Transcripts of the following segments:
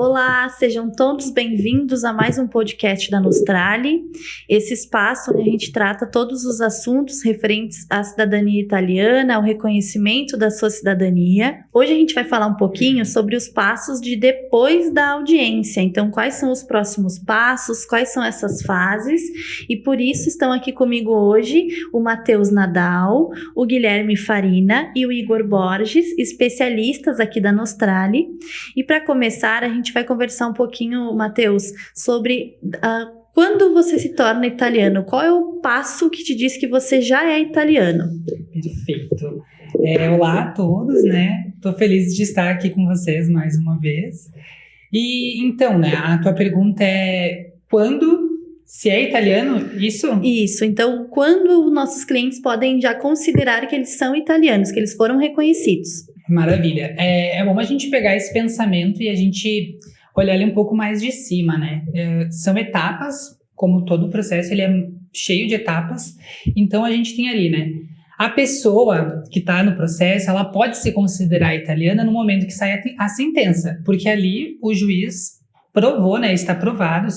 Olá, sejam todos bem-vindos a mais um podcast da Nostrali, esse espaço onde a gente trata todos os assuntos referentes à cidadania italiana, ao reconhecimento da sua cidadania. Hoje a gente vai falar um pouquinho sobre os passos de depois da audiência, então quais são os próximos passos, quais são essas fases, e por isso estão aqui comigo hoje o Matheus Nadal, o Guilherme Farina e o Igor Borges, especialistas aqui da Nostrali. E para começar, a gente vai conversar um pouquinho, Matheus, sobre quando você se torna italiano. Qual é o passo que te diz que você já é italiano? Perfeito. Olá a todos, né? Estou feliz de estar aqui com vocês mais uma vez. E então, né? A tua pergunta é quando se é italiano, isso? Isso. Então, quando nossos clientes podem já considerar que eles são italianos, que eles foram reconhecidos? Maravilha. É bom a gente pegar esse pensamento e a gente olhar ele um pouco mais de cima, né? São etapas, como todo o processo, ele é cheio de etapas. Então, a gente tem ali, né? A pessoa que está no processo, ela pode se considerar italiana no momento que sai a sentença, porque ali o juiz provou, né? Está provado,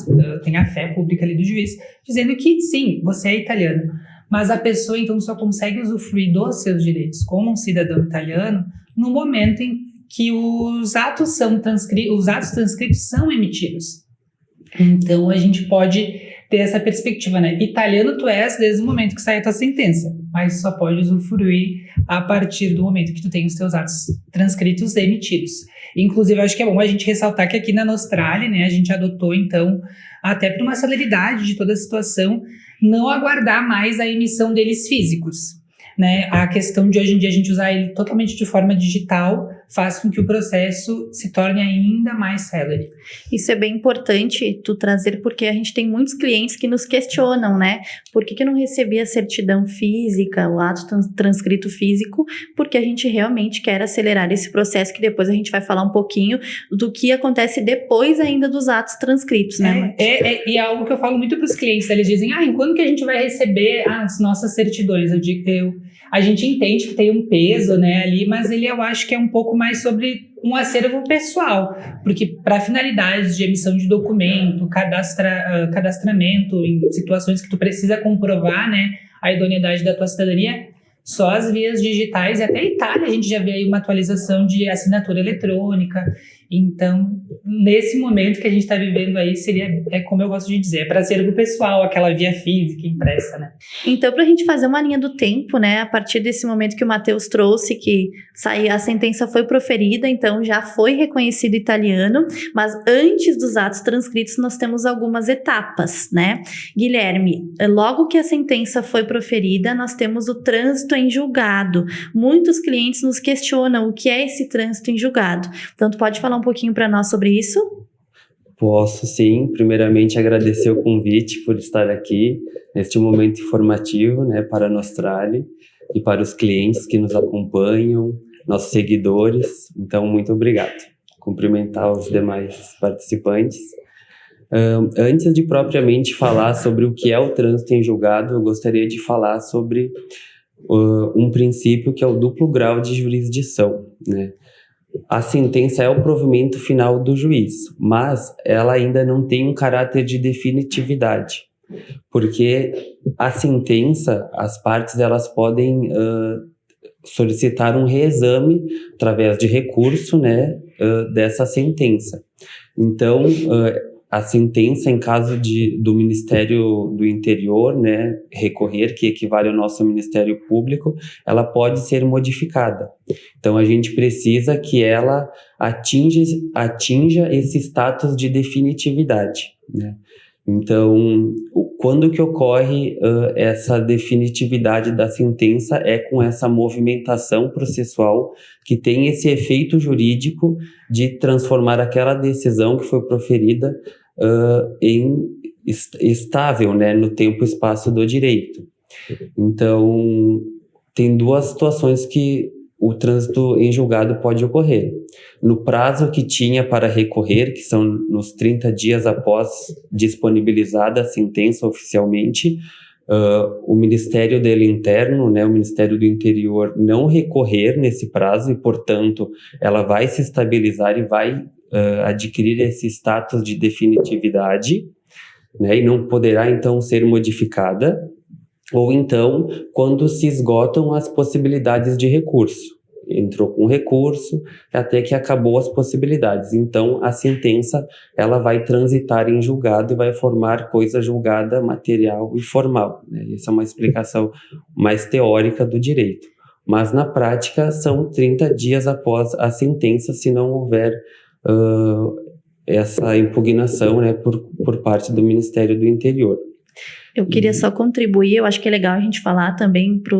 tem a fé pública ali do juiz, dizendo que sim, você é italiano. Mas a pessoa, então, só consegue usufruir dos seus direitos como um cidadão italiano no momento em que os atos transcritos são emitidos. Então, a gente pode ter essa perspectiva, né? Italiano tu és desde o momento que sai a tua sentença, mas só pode usufruir a partir do momento que tu tem os teus atos transcritos emitidos. Inclusive, eu acho que é bom a gente ressaltar que aqui na Nostrali, né, a gente adotou, então, até por uma celeridade de toda a situação, não aguardar mais a emissão deles físicos, né? A questão de hoje em dia a gente usar ele totalmente de forma digital faz com que o processo se torne ainda mais célere. Isso é bem importante tu trazer, porque a gente tem muitos clientes que nos questionam, né? Por que eu não recebi a certidão física, o ato transcrito físico? Porque a gente realmente quer acelerar esse processo, que depois a gente vai falar um pouquinho do que acontece depois ainda dos atos transcritos, né? E é algo que eu falo muito para os clientes, eles dizem, quando que a gente vai receber as nossas certidões? Eu digo que a gente entende que tem um peso, né, ali, mas eu acho que é um pouco mais sobre um acervo pessoal, porque para finalidades de emissão de documento, cadastramento em situações que tu precisa comprovar, né, a idoneidade da tua cidadania, só as vias digitais, e até a Itália a gente já vê aí uma atualização de assinatura eletrônica. Então, nesse momento que a gente está vivendo aí, como eu gosto de dizer, é para acervo pessoal, aquela via física impressa, né? Então, para a gente fazer uma linha do tempo, né, a partir desse momento que o Matheus trouxe, que a sentença foi proferida, então já foi reconhecido italiano, mas antes dos atos transcritos nós temos algumas etapas, né? Guilherme, logo que a sentença foi proferida, nós temos o trânsito em julgado. Muitos clientes nos questionam o que é esse trânsito em julgado. Então, tu pode falar um pouquinho para nós sobre isso? Posso sim. Primeiramente, agradecer o convite por estar aqui neste momento informativo, né, para a Nostrali e para os clientes que nos acompanham, nossos seguidores. Então, muito obrigado. Cumprimentar os demais participantes. Antes de propriamente falar sobre o que é o trânsito em julgado, eu gostaria de falar sobre um princípio que é o duplo grau de jurisdição, né? A sentença é o provimento final do juiz, mas ela ainda não tem um caráter de definitividade, porque a sentença, as partes elas podem solicitar um reexame através de recurso, né, dessa sentença. Então, a sentença, em caso do Ministério do Interior, né, recorrer, que equivale ao nosso Ministério Público, ela pode ser modificada. Então, a gente precisa que ela atinja esse status de definitividade, né? Então, quando que ocorre essa definitividade da sentença é com essa movimentação processual que tem esse efeito jurídico de transformar aquela decisão que foi proferida em estável, né, no tempo e espaço do direito. Então, tem duas situações que o trânsito em julgado pode ocorrer. No prazo que tinha para recorrer, que são nos 30 dias após disponibilizada a sentença oficialmente, o Ministério Interno, né, o Ministério do Interior, não recorrer nesse prazo e, portanto, ela vai se estabilizar e vai adquirir esse status de definitividade, né, e não poderá então ser modificada, ou então quando se esgotam as possibilidades de recurso. Entrou com recurso até que acabou as possibilidades. Então, a sentença ela vai transitar em julgado e vai formar coisa julgada material e formal, né? Essa é uma explicação mais teórica do direito. Mas, na prática, são 30 dias após a sentença, se não houver essa impugnação, né, por parte do Ministério do Interior. Eu queria só contribuir, eu acho que é legal a gente falar também para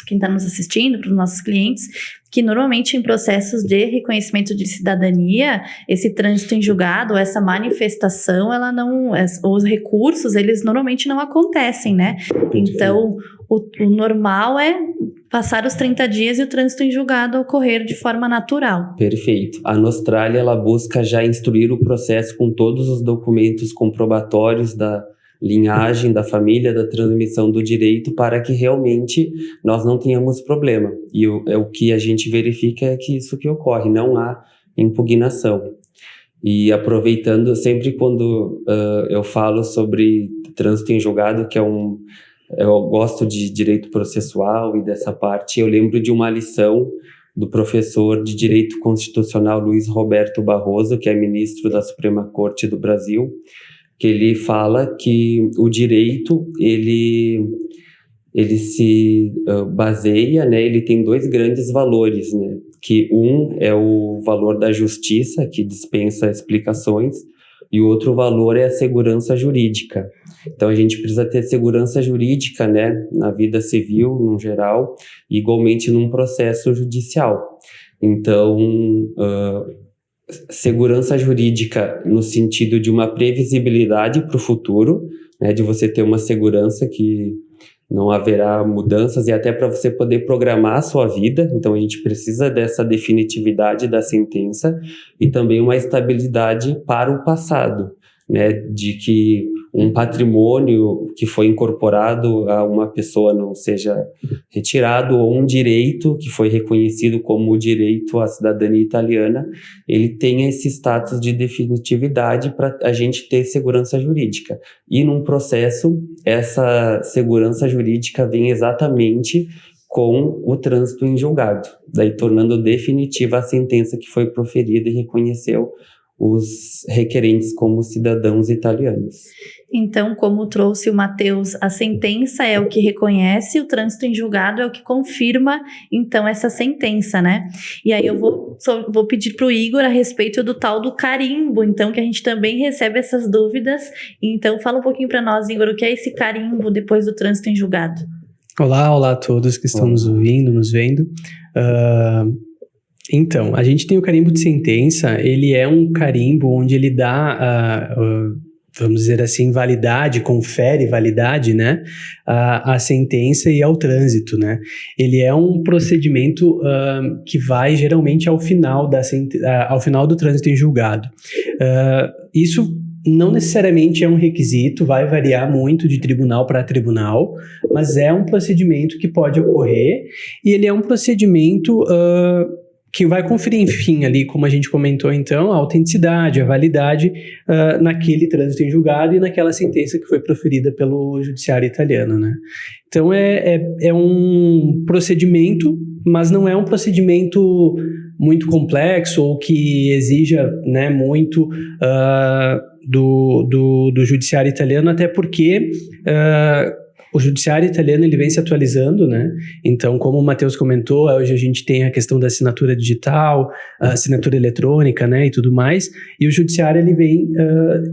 quem está nos assistindo, para os nossos clientes, que normalmente em processos de reconhecimento de cidadania, esse trânsito em julgado, essa manifestação, ela não, os recursos, eles normalmente não acontecem, né? Então, o normal é passar os 30 dias e o trânsito em julgado ocorrer de forma natural. Perfeito. A Nostralia, ela busca já instruir o processo com todos os documentos comprobatórios da linhagem, da família, da transmissão do direito, para que realmente nós não tenhamos problema. E o que a gente verifica é que isso que ocorre, não há impugnação. E aproveitando, sempre quando eu falo sobre trânsito em julgado, que eu gosto de direito processual e dessa parte, eu lembro de uma lição do professor de Direito Constitucional Luiz Roberto Barroso, que é ministro da Suprema Corte do Brasil, que ele fala que o direito, ele se baseia, né, ele tem dois grandes valores, né, que um é o valor da justiça, que dispensa explicações, e o outro valor é a segurança jurídica. Então, a gente precisa ter segurança jurídica, né, na vida civil, no geral, e igualmente num processo judicial. Então, segurança jurídica no sentido de uma previsibilidade para o futuro, né, de você ter uma segurança que não haverá mudanças e até para você poder programar a sua vida. Então, a gente precisa dessa definitividade da sentença e também uma estabilidade para o passado, né, de que um patrimônio que foi incorporado a uma pessoa não seja retirado, ou um direito que foi reconhecido como o direito à cidadania italiana, ele tenha esse status de definitividade para a gente ter segurança jurídica. E num processo, essa segurança jurídica vem exatamente com o trânsito em julgado, daí tornando definitiva a sentença que foi proferida e reconheceu os requerentes como cidadãos italianos. Então, como trouxe o Matheus, a sentença é o que reconhece, o trânsito em julgado é o que confirma, então, essa sentença, né? E aí eu vou pedir para o Igor a respeito do tal do carimbo, então, que a gente também recebe essas dúvidas. Então, fala um pouquinho para nós, Igor, o que é esse carimbo depois do trânsito em julgado? Olá a todos que estão nos ouvindo, nos vendo. Então, a gente tem o carimbo de sentença, ele é um carimbo onde ele dá, vamos dizer assim, validade, confere validade, né, à sentença e ao trânsito, né. Ele é um procedimento que vai geralmente ao final do trânsito em julgado. Isso não necessariamente é um requisito, vai variar muito de tribunal para tribunal, mas é um procedimento que pode ocorrer e ele é um procedimento que vai conferir, enfim, ali, como a gente comentou então, a autenticidade, a validade naquele trânsito em julgado e naquela sentença que foi proferida pelo judiciário italiano, né? Então, é um procedimento, mas não é um procedimento muito complexo ou que exija, né, muito do judiciário italiano, até porque o judiciário italiano ele vem se atualizando, né? Então, como o Matheus comentou, hoje a gente tem a questão da assinatura digital, a assinatura eletrônica, né, e tudo mais, e o judiciário ele vem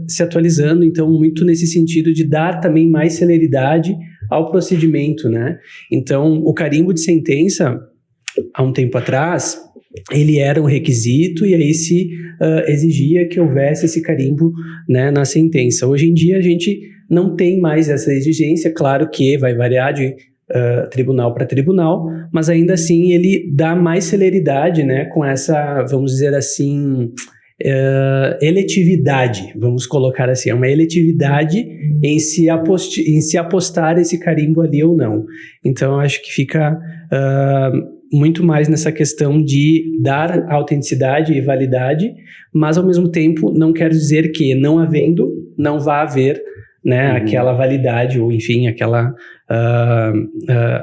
se atualizando, então, muito nesse sentido de dar também mais celeridade ao procedimento, né? Então, o carimbo de sentença, há um tempo atrás, ele era um requisito e aí se exigia que houvesse esse carimbo, né, na sentença. Hoje em dia a gente não tem mais essa exigência, claro que vai variar de tribunal para tribunal, mas ainda assim ele dá mais celeridade, né, com essa, vamos dizer assim, eletividade, vamos colocar assim, é uma eletividade em se apostar esse carimbo ali ou não. Então eu acho que fica muito mais nessa questão de dar autenticidade e validade, mas ao mesmo tempo não quer dizer que não havendo, não vá haver, né, aquela validade ou enfim, aquela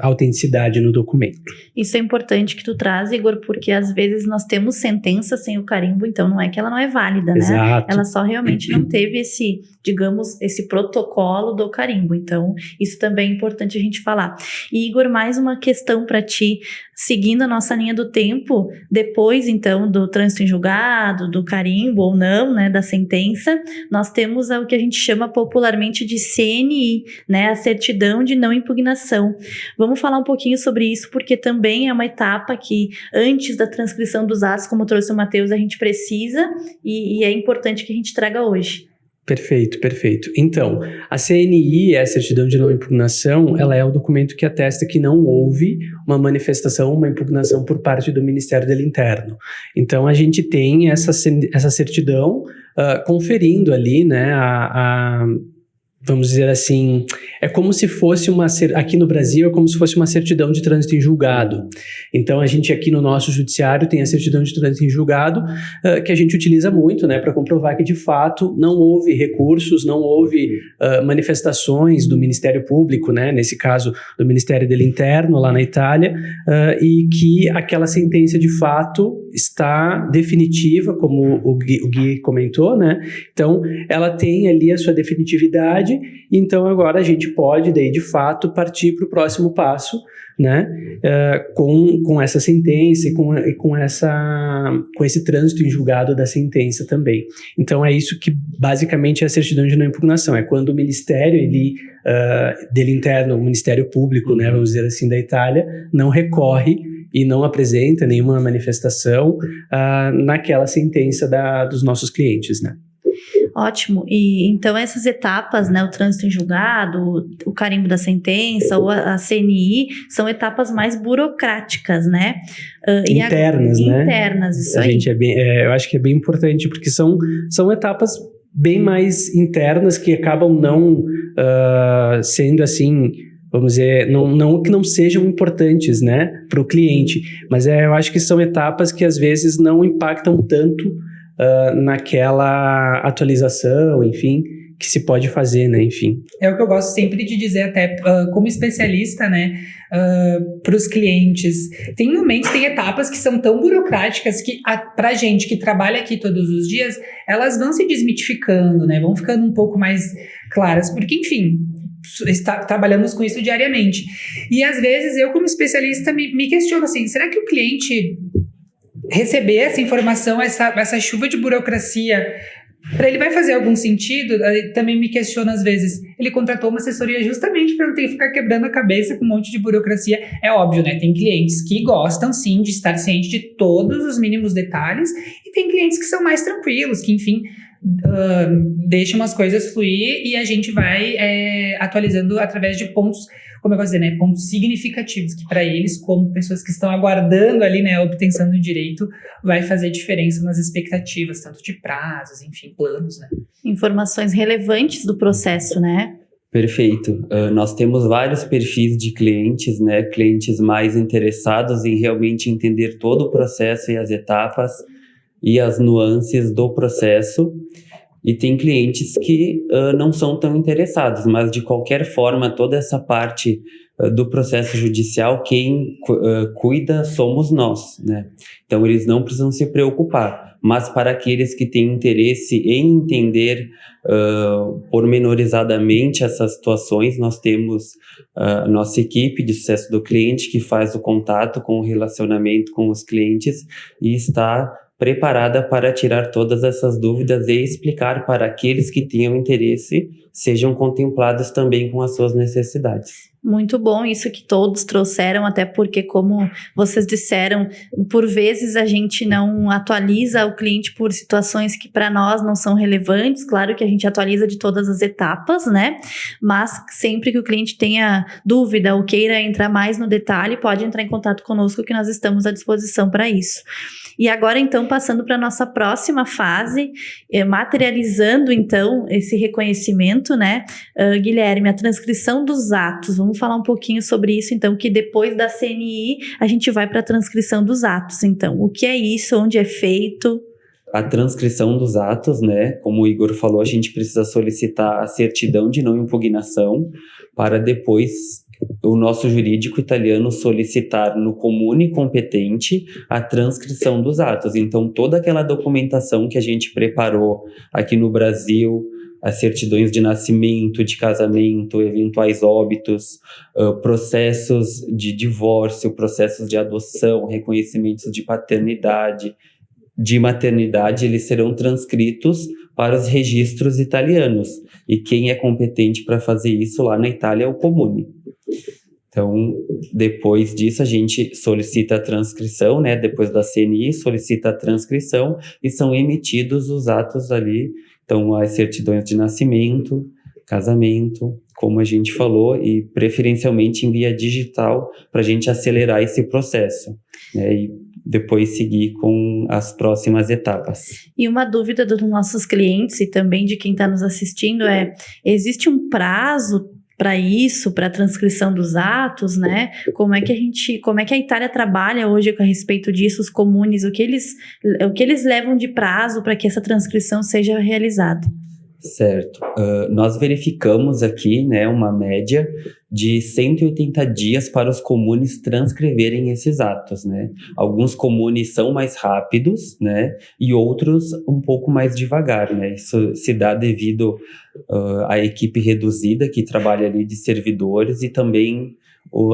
autenticidade no documento. Isso é importante que tu traz, Igor, porque às vezes nós temos sentença sem o carimbo, então não é que ela não é válida, né? Exato. Ela só realmente não teve esse, digamos, esse protocolo do carimbo. Então, isso também é importante a gente falar. E, Igor, mais uma questão para ti, seguindo a nossa linha do tempo, depois, então, do trânsito em julgado, do carimbo ou não, né, da sentença, nós temos o que a gente chama popularmente de CNI, né, a certidão de não impugnação. Vamos falar um pouquinho sobre isso, porque também é uma etapa que, antes da transcrição dos atos, como trouxe o Matheus, a gente precisa e é importante que a gente traga hoje. Perfeito, perfeito. Então, a CNI, a certidão de não impugnação, ela é o documento que atesta que não houve uma manifestação, uma impugnação por parte do Ministério do Interno. Então, a gente tem essa certidão conferindo ali, né, vamos dizer assim, é como se fosse aqui no Brasil, é como se fosse uma certidão de trânsito em julgado. Então, a gente aqui no nosso judiciário tem a certidão de trânsito em julgado, que a gente utiliza muito, né, para comprovar que, de fato, não houve recursos, não houve manifestações do Ministério Público, né, nesse caso, do Ministério do Interno, lá na Itália, e que aquela sentença, de fato, está definitiva, como o Gui comentou, né? Então, ela tem ali a sua definitividade, então agora a gente pode, daí, de fato, partir para o próximo passo, né? Com essa sentença e com esse trânsito em julgado da sentença também. Então, é isso que, basicamente, é a certidão de não impugnação. É quando o Ministério dele Interno, o Ministério Público, né, vamos dizer assim, da Itália, não recorre e não apresenta nenhuma manifestação naquela sentença dos nossos clientes, né? Ótimo. E então essas etapas, né, o trânsito em julgado, o carimbo da sentença ou a CNI, são etapas mais burocráticas, né? Internas, né? Internas, isso aí. Gente, eu acho que é bem importante, porque são etapas bem mais internas que acabam não sendo assim, vamos dizer, não que não sejam importantes, né, para o cliente, mas eu acho que são etapas que às vezes não impactam tanto naquela atualização, enfim, que se pode fazer, né, enfim. É o que eu gosto sempre de dizer até como especialista, né, para os clientes. Tem momentos, tem etapas que são tão burocráticas que para a gente que trabalha aqui todos os dias, elas vão se desmitificando, né, vão ficando um pouco mais claras, porque, enfim, trabalhamos com isso diariamente. E às vezes eu, como especialista, me questiono assim, será que o cliente receber essa informação, essa chuva de burocracia, para ele vai fazer algum sentido? Também me questiono às vezes, ele contratou uma assessoria justamente para não ter que ficar quebrando a cabeça com um monte de burocracia. É óbvio, né? Tem clientes que gostam sim de estar ciente de todos os mínimos detalhes e tem clientes que são mais tranquilos, que enfim, deixam as coisas fluir e a gente vai atualizando através de pontos, como eu gosto de dizer, né, pontos significativos, que para eles, como pessoas que estão aguardando ali, né, a obtenção do direito, vai fazer diferença nas expectativas, tanto de prazos, enfim, planos, né. Informações relevantes do processo, né? Perfeito. Nós temos vários perfis de clientes, né, clientes mais interessados em realmente entender todo o processo e as etapas e as nuances do processo. E tem clientes que não são tão interessados, mas de qualquer forma, toda essa parte do processo judicial, quem cuida somos nós, né? Então, eles não precisam se preocupar. Mas para aqueles que têm interesse em entender pormenorizadamente essas situações, nós temos a nossa equipe de sucesso do cliente que faz o contato com o relacionamento com os clientes e está preparada para tirar todas essas dúvidas e explicar para aqueles que tenham interesse, sejam contemplados também com as suas necessidades. Muito bom isso que todos trouxeram, até porque, como vocês disseram, por vezes a gente não atualiza o cliente por situações que para nós não são relevantes. Claro que a gente atualiza de todas as etapas, né? Mas sempre que o cliente tenha dúvida ou queira entrar mais no detalhe, pode entrar em contato conosco que nós estamos à disposição para isso. E agora, então, passando para a nossa próxima fase, materializando, então, esse reconhecimento, documento, né? Guilherme, a transcrição dos atos. Vamos falar um pouquinho sobre isso, então, que depois da CNI a gente vai para a transcrição dos atos. Então, o que é isso? Onde é feito? A transcrição dos atos, né? Como o Igor falou, a gente precisa solicitar a certidão de não impugnação para depois o nosso jurídico italiano solicitar no comune competente a transcrição dos atos. Então, toda aquela documentação que a gente preparou aqui no Brasil, as certidões de nascimento, de casamento, eventuais óbitos, processos de divórcio, processos de adoção, reconhecimentos de paternidade, de maternidade, eles serão transcritos para os registros italianos. E quem é competente para fazer isso lá na Itália é o comune. Então, depois disso, a gente solicita a transcrição, né? Depois da CNI, solicita a transcrição e são emitidos os atos ali. Então, as certidões de nascimento, casamento, como a gente falou, e preferencialmente em via digital para a gente acelerar esse processo, né? E depois seguir com as próximas etapas. E uma dúvida dos nossos clientes e também de quem está nos assistindo existe um prazo para isso, para a transcrição dos atos, né? Como é que a Itália trabalha hoje a respeito disso, os comunes, o que eles levam de prazo para que essa transcrição seja realizada? Certo. Nós verificamos aqui, né, uma média de 180 dias para os comunes transcreverem esses atos, né? Alguns comunes são mais rápidos, né, e outros um pouco mais devagar, né? Isso se dá devido à equipe reduzida que trabalha ali de servidores e também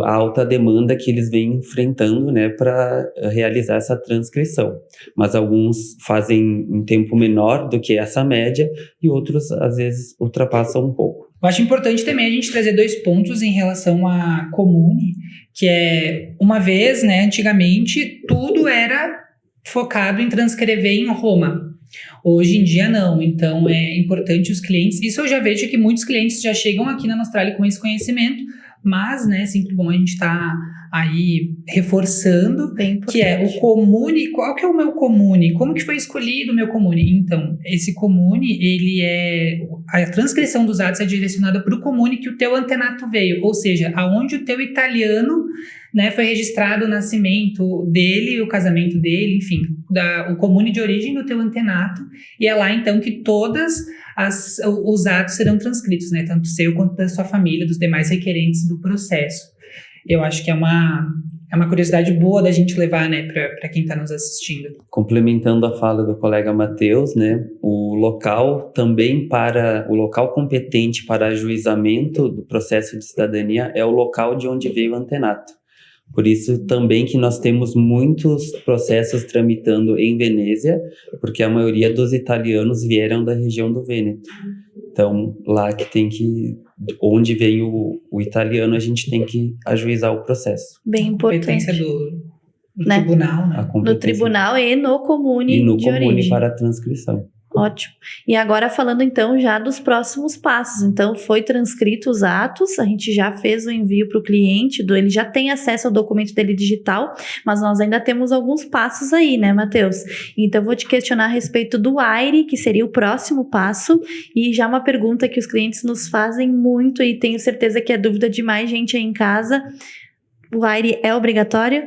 a alta demanda que eles vêm enfrentando, né, para realizar essa transcrição. Mas alguns fazem em tempo menor do que essa média e outros, às vezes, ultrapassam um pouco. Eu acho importante também a gente trazer 2 pontos em relação à comune, que é, uma vez, né, antigamente, tudo era focado em transcrever em Roma. Hoje em dia não, então é importante os clientes, isso eu já vejo que muitos clientes já chegam aqui na Nostralia com esse conhecimento, mas, né, sempre bom a gente estar aí reforçando, que é o comune. Qual que é o meu comune? Como que foi escolhido o meu comune? Então, esse comune, a transcrição dos atos é direcionada para o comune que o teu antenato veio, ou seja, aonde o teu italiano, né, foi registrado o nascimento dele, o casamento dele, enfim, o comune de origem do teu antenato, e é lá então que todas os atos serão transcritos, né, tanto seu quanto da sua família, dos demais requerentes do processo. Eu acho que é uma curiosidade boa da gente levar, né, para quem está nos assistindo. Complementando a fala do colega Matheus, né, o local competente para ajuizamento do processo de cidadania é o local de onde veio o antenato. Por isso também que nós temos muitos processos tramitando em Venezia, porque a maioria dos italianos vieram da região do Vêneto. Então, lá onde vem o italiano, a gente tem que ajuizar o processo. Bem importante. A competência do tribunal, né? No tribunal e no comune e no de comune origem. para a transcrição. Ótimo. E agora falando então já dos próximos passos. Então foi transcrito os atos, a gente já fez o envio para o cliente, ele já tem acesso ao documento dele digital, mas nós ainda temos alguns passos aí, né, Matheus? Então eu vou te questionar a respeito do AIRE, que seria o próximo passo, e já uma pergunta que os clientes nos fazem muito e tenho certeza que é dúvida de mais gente aí em casa. O AIRE é obrigatório?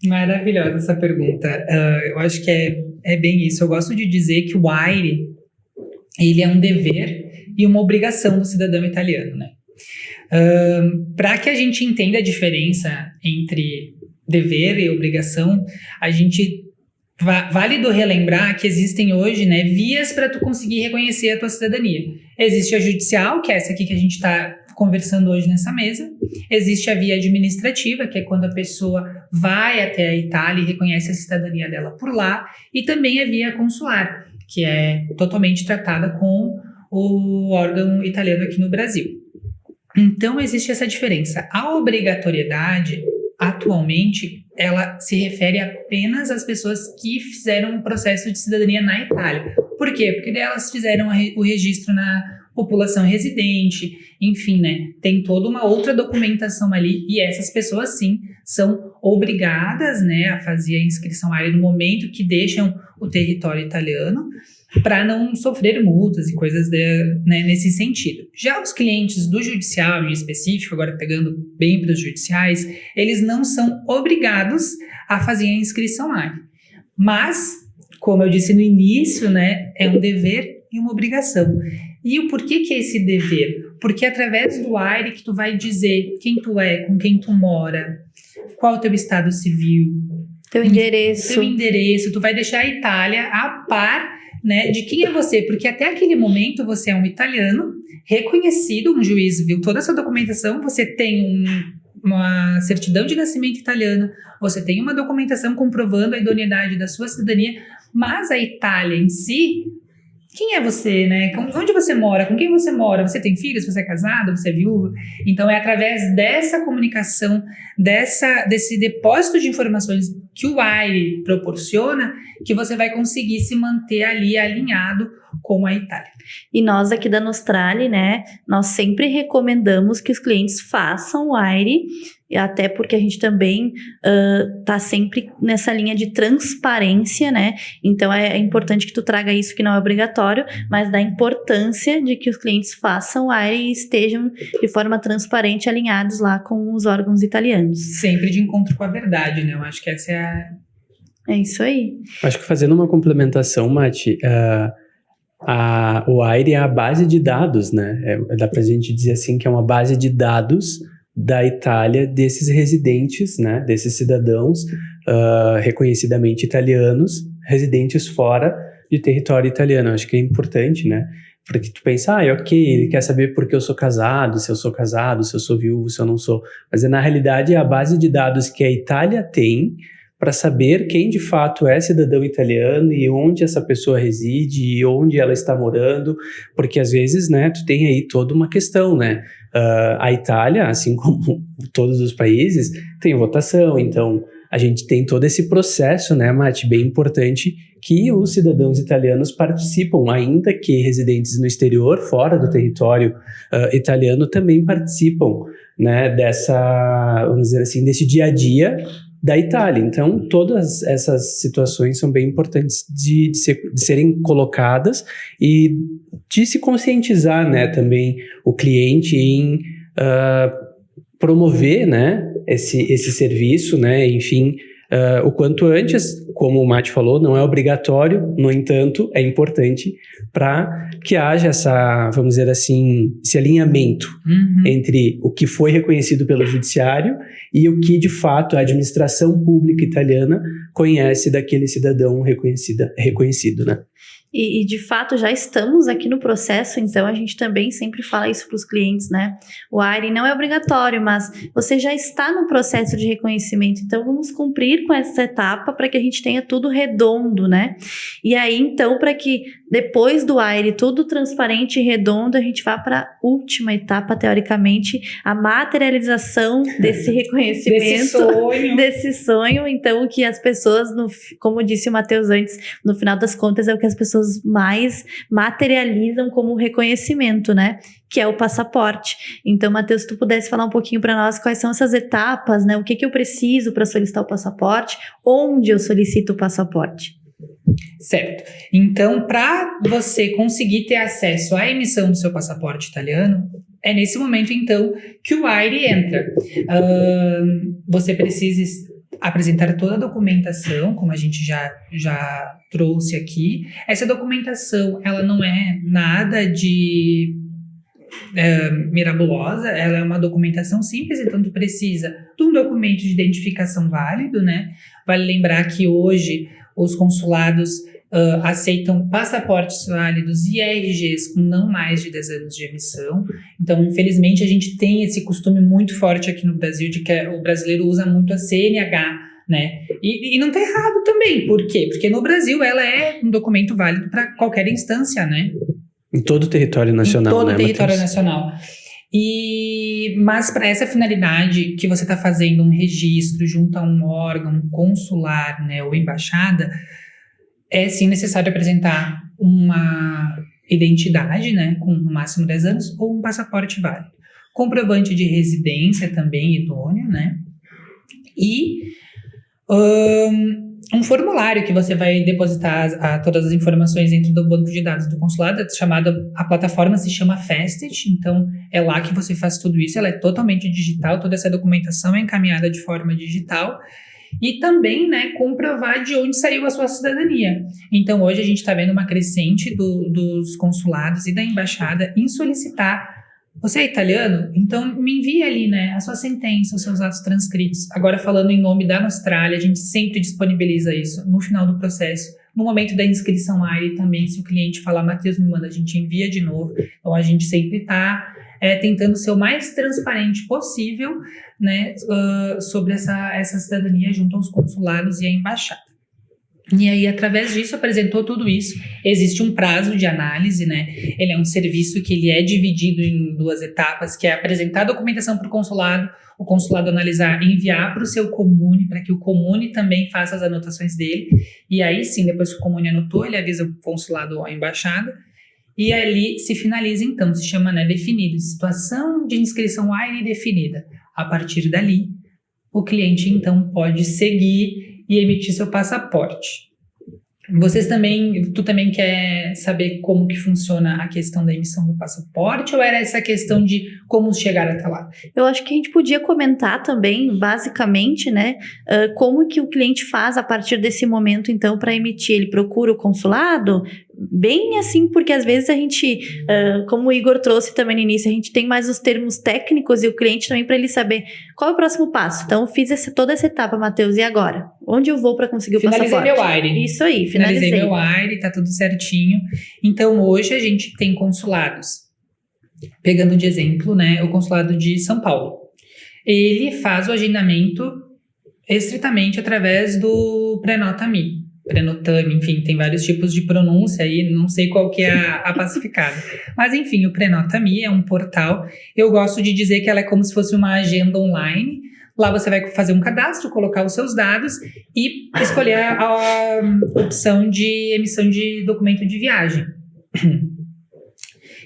Maravilhosa essa pergunta. Eu acho que é bem isso. Eu gosto de dizer que o AIRE, ele é um dever e uma obrigação do cidadão italiano, né? Para que a gente entenda a diferença entre dever e obrigação, a gente válido relembrar que existem hoje, né, vias para tu conseguir reconhecer a tua cidadania. Existe a judicial, que é essa aqui que a gente está conversando hoje nessa mesa. Existe a via administrativa, que é quando a pessoa vai até a Itália e reconhece a cidadania dela por lá, e também a via consular, que é totalmente tratada com o órgão italiano aqui no Brasil. Então, existe essa diferença. A obrigatoriedade, atualmente, ela se refere apenas às pessoas que fizeram o processo de cidadania na Itália. Por quê? Porque elas fizeram o registro na população residente, enfim, né? Tem toda uma outra documentação ali e essas pessoas, sim, são obrigadas, né, a fazer a inscrição AIRE no momento que deixam o território italiano. para não sofrer multas e coisas né, nesse sentido. Já os clientes do judicial em específico, agora pegando bem para os judiciais, eles não são obrigados a fazer a inscrição AIRE. Mas, como eu disse no início, né, é um dever e uma obrigação. E o porquê que é esse dever? Porque é através do AIRE que tu vai dizer quem tu é, com quem tu mora, qual é o teu estado civil, teu endereço, tu vai deixar a Itália a par, né, de quem é você, porque até aquele momento você é um italiano reconhecido, um juiz viu toda a sua documentação, você tem uma certidão de nascimento italiana, você tem uma documentação comprovando a idoneidade da sua cidadania, mas a Itália em si, quem é você, né? Onde você mora? Com quem você mora? Você tem filhos? Você é casado? Você é viúva? Então, é através dessa comunicação, desse depósito de informações que o AIRE proporciona, que você vai conseguir se manter ali alinhado com a Itália. E nós aqui da Nostrali, né, nós sempre recomendamos que os clientes façam o AIRE, até porque a gente também tá sempre nessa linha de transparência, né, então é importante que tu traga isso, que não é obrigatório, mas da importância de que os clientes façam o AIRE e estejam de forma transparente alinhados lá com os órgãos italianos. Sempre de encontro com a verdade, né, eu acho que essa é É isso aí. Acho que fazendo uma complementação, Mati, o AIRE é a base de dados, né? Dá pra gente dizer assim que é uma base de dados da Itália, desses residentes, né? Desses cidadãos reconhecidamente italianos, residentes fora de território italiano. Acho que é importante, né? Porque tu pensa, ok, ele quer saber por que eu sou casado, se eu sou casado, se eu sou viúvo, se eu não sou. Mas na realidade é a base de dados que a Itália tem para saber quem de fato é cidadão italiano e onde essa pessoa reside e onde ela está morando, porque às vezes, né, tu tem aí toda uma questão, né, a Itália, assim como todos os países, tem votação, então a gente tem todo esse processo, né, Mati, bem importante, que os cidadãos italianos participam, ainda que residentes no exterior, fora do território italiano, também participam, né, vamos dizer assim, desse dia a dia da Itália. Então, todas essas situações são bem importantes de serem colocadas e de se conscientizar, né, também o cliente em promover, né, esse serviço, né, enfim, o quanto antes, como o Mati falou, não é obrigatório, no entanto, é importante para que haja vamos dizer assim, esse alinhamento entre o que foi reconhecido pelo judiciário e o que, de fato, a administração pública italiana conhece daquele cidadão reconhecido, né? E, de fato, já estamos aqui no processo, então a gente também sempre fala isso para os clientes, né? O AIRE não é obrigatório, mas você já está no processo de reconhecimento, então vamos cumprir com essa etapa para que a gente tenha tudo redondo, né? E aí, então, para que depois do AIRE tudo transparente e redondo, a gente vá para a última etapa, teoricamente, a materialização desse reconhecimento, desse sonho. Então, que as pessoas, como disse o Matheus antes, no final das contas é o que as pessoas mais materializam como reconhecimento, né? Que é o passaporte. Então, Matheus, se tu pudesse falar um pouquinho para nós quais são essas etapas, né? O que eu preciso para solicitar o passaporte? Onde eu solicito o passaporte? Certo. Então, para você conseguir ter acesso à emissão do seu passaporte italiano, é nesse momento, então, que o AIRE entra. Você precisa apresentar toda a documentação, como a gente já trouxe aqui. Essa documentação, ela não é nada de mirabulosa, ela é uma documentação simples, então tu precisa de um documento de identificação válido, né? Vale lembrar que hoje os consulados aceitam passaportes válidos e RGs com não mais de 10 anos de emissão. Então, infelizmente, a gente tem esse costume muito forte aqui no Brasil de que o brasileiro usa muito a CNH, né? E não tá errado também. Por quê? Porque no Brasil ela é um documento válido para qualquer instância, né? Em todo o território nacional, em todo o território nacional. Mas para essa finalidade que você está fazendo um registro junto a um órgão consular, né, ou embaixada, é sim necessário apresentar uma identidade, né, com no máximo 10 anos, ou um passaporte válido. Comprovante de residência também idôneo, né? E um formulário que você vai depositar todas as informações dentro do banco de dados do consulado, a plataforma se chama Fastest, então é lá que você faz tudo isso, ela é totalmente digital, toda essa documentação é encaminhada de forma digital, e também, né, comprovar de onde saiu a sua cidadania. Então, hoje a gente está vendo uma crescente dos consulados e da embaixada em solicitar: você é italiano? Então me envia ali, né, a sua sentença, os seus atos transcritos. Agora, falando em nome da Nostralia, a gente sempre disponibiliza isso no final do processo. No momento da inscrição AIRE também, se o cliente falar: Matheus, me manda, a gente envia de novo. Então a gente sempre está tentando ser o mais transparente possível, né, sobre essa cidadania junto aos consulados e à embaixada. E aí, através disso, apresentou tudo isso. Existe um prazo de análise, né? Ele é um serviço que ele é dividido em 2 etapas, que é apresentar a documentação para o consulado analisar e enviar para o seu comune, para que o comune também faça as anotações dele. E aí sim, depois que o comune anotou, ele avisa o consulado ou a embaixada. E ali se finaliza, então, se chama, né, definido. Situação de inscrição AIRE definida. A partir dali, o cliente, então, pode seguir e emitir seu passaporte. Tu também quer saber como que funciona a questão da emissão do passaporte, ou era essa questão de como chegar até lá? Eu acho que a gente podia comentar também, basicamente, né, como que o cliente faz a partir desse momento, então, para emitir. Ele procura o consulado? Bem assim, porque às vezes a gente, como o Igor trouxe também no início, a gente tem mais os termos técnicos e o cliente também, para ele saber qual é o próximo passo. Então, fiz toda essa etapa, Matheus, e agora? Onde eu vou para conseguir o passaporte? Finalizei meu AIRE. Isso aí, finalizei meu AIRE, tá tudo certinho. Então, hoje a gente tem consulados. Pegando de exemplo, né, o consulado de São Paulo. Ele faz o agendamento estritamente através do Prenota-me. Prenotame, enfim, tem vários tipos de pronúncia aí, não sei qual que é a pacificada. Mas, enfim, o Prenota-me é um portal. Eu gosto de dizer que ela é como se fosse uma agenda online. Lá você vai fazer um cadastro, colocar os seus dados e escolher a opção de emissão de documento de viagem.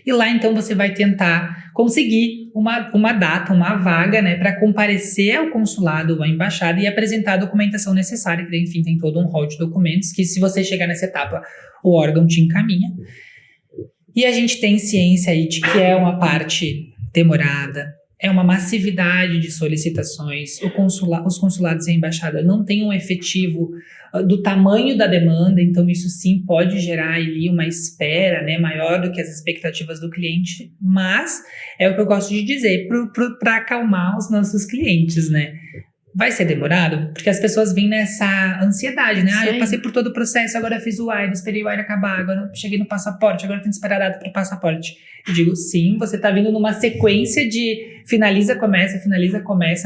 E lá, então, você vai tentar conseguir uma data, uma vaga, né, para comparecer ao consulado ou à embaixada e apresentar a documentação necessária, que, enfim, tem todo um rol de documentos que, se você chegar nessa etapa, o órgão te encaminha. E a gente tem ciência aí de que é uma parte demorada, é uma massividade de solicitações, os consulados e a embaixada não têm um efetivo do tamanho da demanda, então isso sim pode gerar ali uma espera, né, maior do que as expectativas do cliente, mas é o que eu gosto de dizer para acalmar os nossos clientes, né? Vai ser demorado? Porque as pessoas vêm nessa ansiedade, né? Eu passei por todo o processo, agora fiz o AIRE, esperei o AIRE acabar, agora cheguei no passaporte, agora tenho que esperar a data para o passaporte. Eu digo, sim, você está vindo numa sequência de finaliza, começa,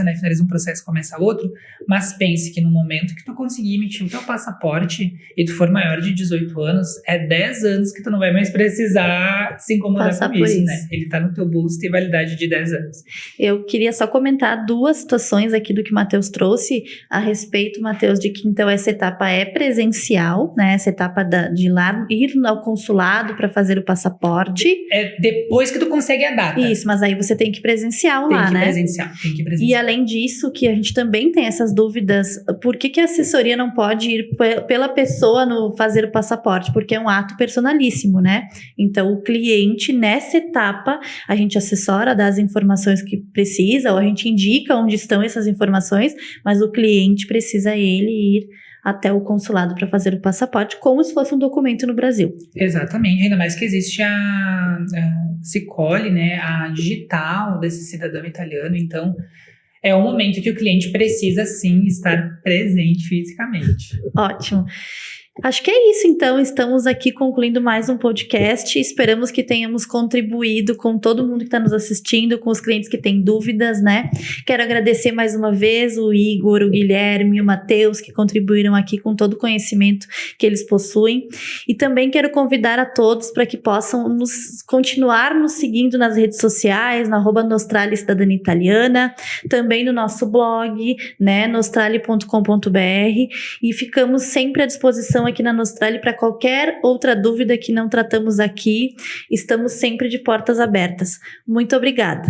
né? Finaliza um processo, começa outro, mas pense que no momento que tu conseguir emitir o teu passaporte e tu for maior de 18 anos, é 10 anos que tu não vai mais precisar se incomodar com isso, né? Ele tá no teu bolso e tem validade de 10 anos. Eu queria só comentar 2 situações aqui do que o Matheus trouxe a respeito, Matheus, de que então essa etapa é presencial, né? Essa etapa de ir ao consulado para fazer o passaporte. É depois que tu consegue a data. Isso, mas aí você tem que presencial lá, né? Tem que presencial. E além disso, que a gente também tem essas dúvidas, por que a assessoria não pode ir pela pessoa no fazer o passaporte? Porque é um ato personalíssimo, né? Então, o cliente, nessa etapa, a gente assessora, dá as informações que precisa, ou a gente indica onde estão essas informações, mas o cliente precisa ele ir até o consulado para fazer o passaporte, como se fosse um documento no Brasil. Exatamente, ainda mais que existe a Sicoli, né, a digital desse cidadão italiano, então é um momento que o cliente precisa sim estar presente fisicamente. Ótimo. Acho que é isso, então. Estamos aqui concluindo mais um podcast. Esperamos que tenhamos contribuído com todo mundo que está nos assistindo, com os clientes que têm dúvidas, né? Quero agradecer mais uma vez o Igor, o Guilherme, o Matheus, que contribuíram aqui com todo o conhecimento que eles possuem. E também quero convidar a todos para que possam continuar nos seguindo nas redes sociais, na @Nostralia Cidadania Italiana, também no nosso blog, né, nostralia.com.br, e ficamos sempre à disposição aqui na Nostralia para qualquer outra dúvida que não tratamos aqui. Estamos sempre de portas abertas. Muito obrigada.